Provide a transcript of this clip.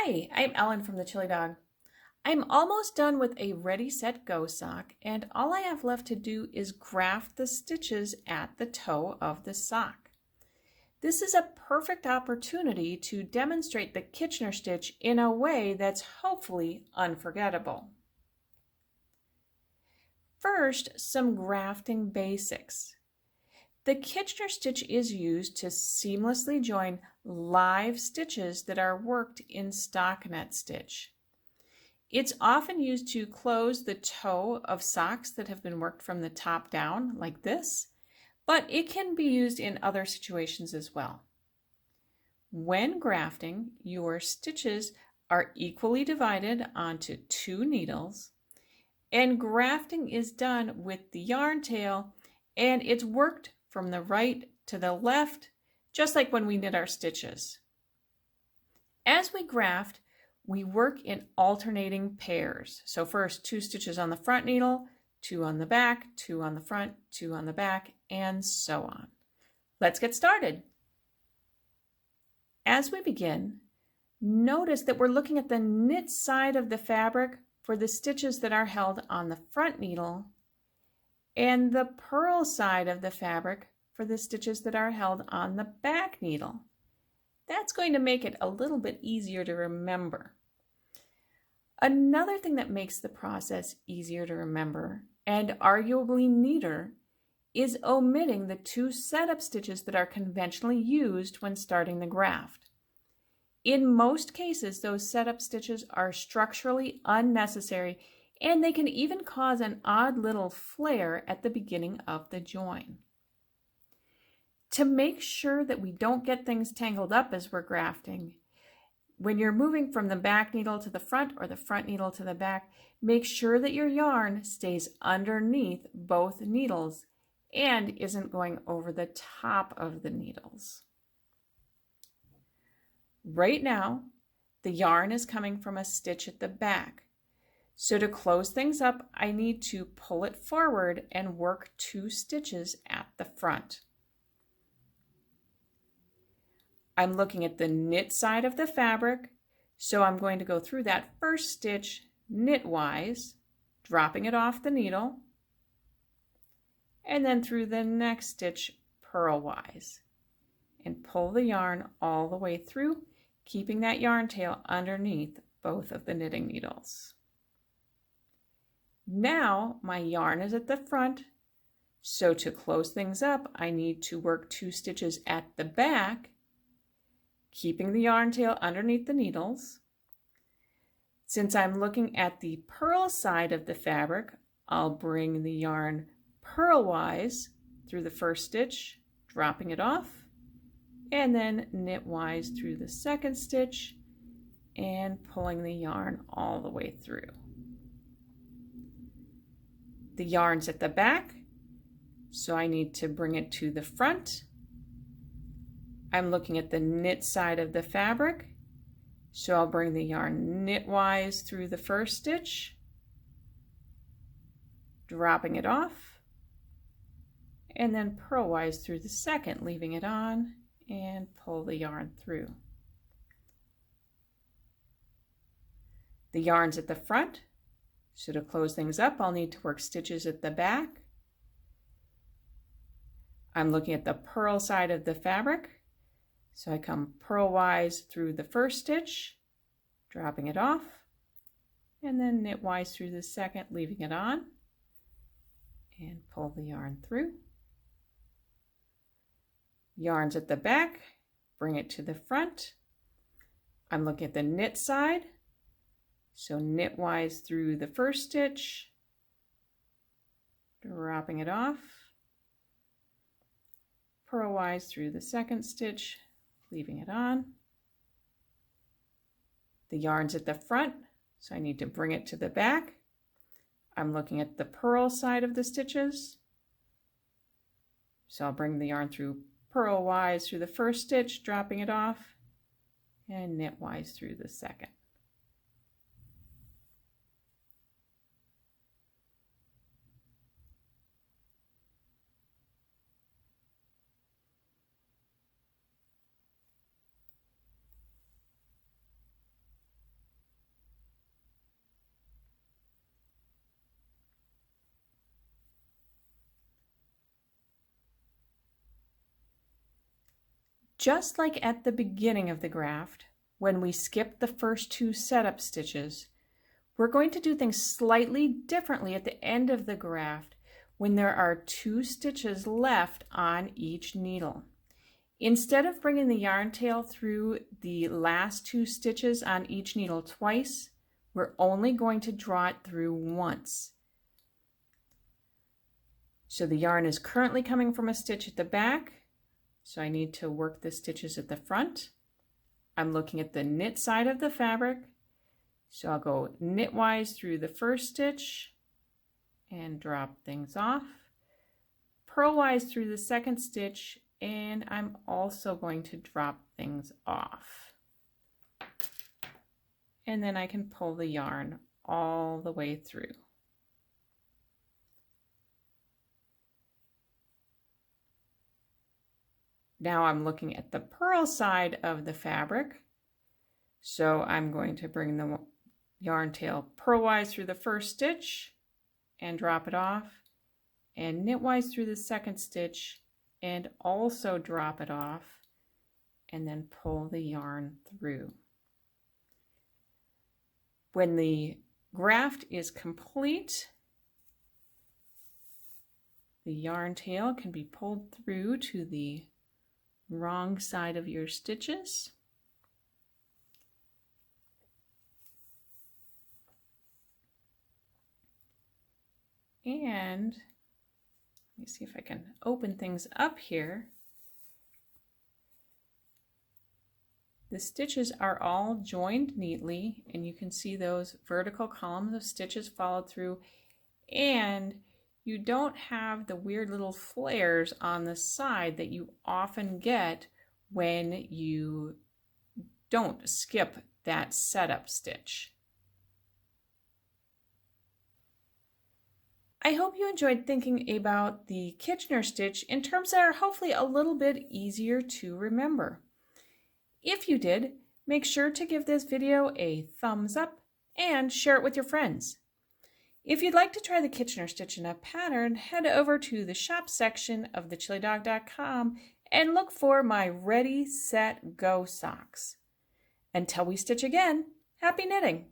Hi, I'm Ellen from the Chili Dog. I'm almost done with a Ready, Set, Go sock, and all I have left to do is graft the stitches at the toe of the sock. This is a perfect opportunity to demonstrate the Kitchener stitch in a way that's hopefully unforgettable. First, some grafting basics. The Kitchener stitch is used to seamlessly join live stitches that are worked in stockinette stitch. It's often used to close the toe of socks that have been worked from the top down, like this, but it can be used in other situations as well. When grafting, your stitches are equally divided onto 2 needles, and grafting is done with the yarn tail, and it's worked from the right to the left, just like when we knit our stitches. As we graft, we work in alternating pairs. So first 2 stitches on the front needle, 2 on the back, 2 on the front, 2 on the back, and so on. Let's get started. As we begin, notice that we're looking at the knit side of the fabric for the stitches that are held on the front needle, and the purl side of the fabric for the stitches that are held on the back needle. That's going to make it a little bit easier to remember. Another thing that makes the process easier to remember, and arguably neater, is omitting the 2 setup stitches that are conventionally used when starting the graft. In most cases, those setup stitches are structurally unnecessary, and they can even cause an odd little flare at the beginning of the join. To make sure that we don't get things tangled up as we're grafting, when you're moving from the back needle to the front or the front needle to the back, make sure that your yarn stays underneath both needles and isn't going over the top of the needles. Right now, the yarn is coming from a stitch at the back. So to close things up, I need to pull it forward and work 2 stitches at the front. I'm looking at the knit side of the fabric, so I'm going to go through that first stitch knitwise, dropping it off the needle, and then through the next stitch purlwise, and pull the yarn all the way through, keeping that yarn tail underneath both of the knitting needles. Now my yarn is at the front, so to close things up, I need to work 2 stitches at the back, keeping the yarn tail underneath the needles. Since I'm looking at the purl side of the fabric, I'll bring the yarn purlwise through the first stitch, dropping it off, and then knitwise through the second stitch and pulling the yarn all the way through. The yarn's at the back, so I need to bring it to the front. I'm looking at the knit side of the fabric, so I'll bring the yarn knitwise through the first stitch, dropping it off, and then purlwise through the second, leaving it on, and pull the yarn through. The yarn's at the front, so to close things up, I'll need to work stitches at the back. I'm looking at the purl side of the fabric, so I come purlwise through the first stitch, dropping it off, and then knitwise through the second, leaving it on, and pull the yarn through. Yarn's at the back, bring it to the front. I'm looking at the knit side, so knitwise through the first stitch, dropping it off, purlwise through the second stitch, leaving it on. The yarn's at the front, so I need to bring it to the back. I'm looking at the purl side of the stitches, so I'll bring the yarn through purlwise through the first stitch, dropping it off, and knitwise through the second. Just like at the beginning of the graft, when we skip the first 2 setup stitches, we're going to do things slightly differently at the end of the graft when there are 2 stitches left on each needle. Instead of bringing the yarn tail through the last 2 stitches on each needle twice, we're only going to draw it through once. So the yarn is currently coming from a stitch at the back, so I need to work the stitches at the front. I'm looking at the knit side of the fabric, so I'll go knitwise through the first stitch and drop things off, purlwise through the second stitch, and I'm also going to drop things off. And then I can pull the yarn all the way through. Now I'm looking at the purl side of the fabric, so I'm going to bring the yarn tail purlwise through the first stitch and drop it off, and knitwise through the second stitch and also drop it off, and then pull the yarn through. When the graft is complete, the yarn tail can be pulled through to the wrong side of your stitches. And let me see if I can open things up here. The stitches are all joined neatly, and you can see those vertical columns of stitches followed through, and you don't have the weird little flares on the side that you often get when you don't skip that setup stitch. I hope you enjoyed thinking about the Kitchener stitch in terms that are hopefully a little bit easier to remember. If you did, make sure to give this video a thumbs up and share it with your friends. If you'd like to try the Kitchener stitch in a pattern, head over to the shop section of thechillydog.com and look for my Ready, Set, Go socks. Until we stitch again, happy knitting!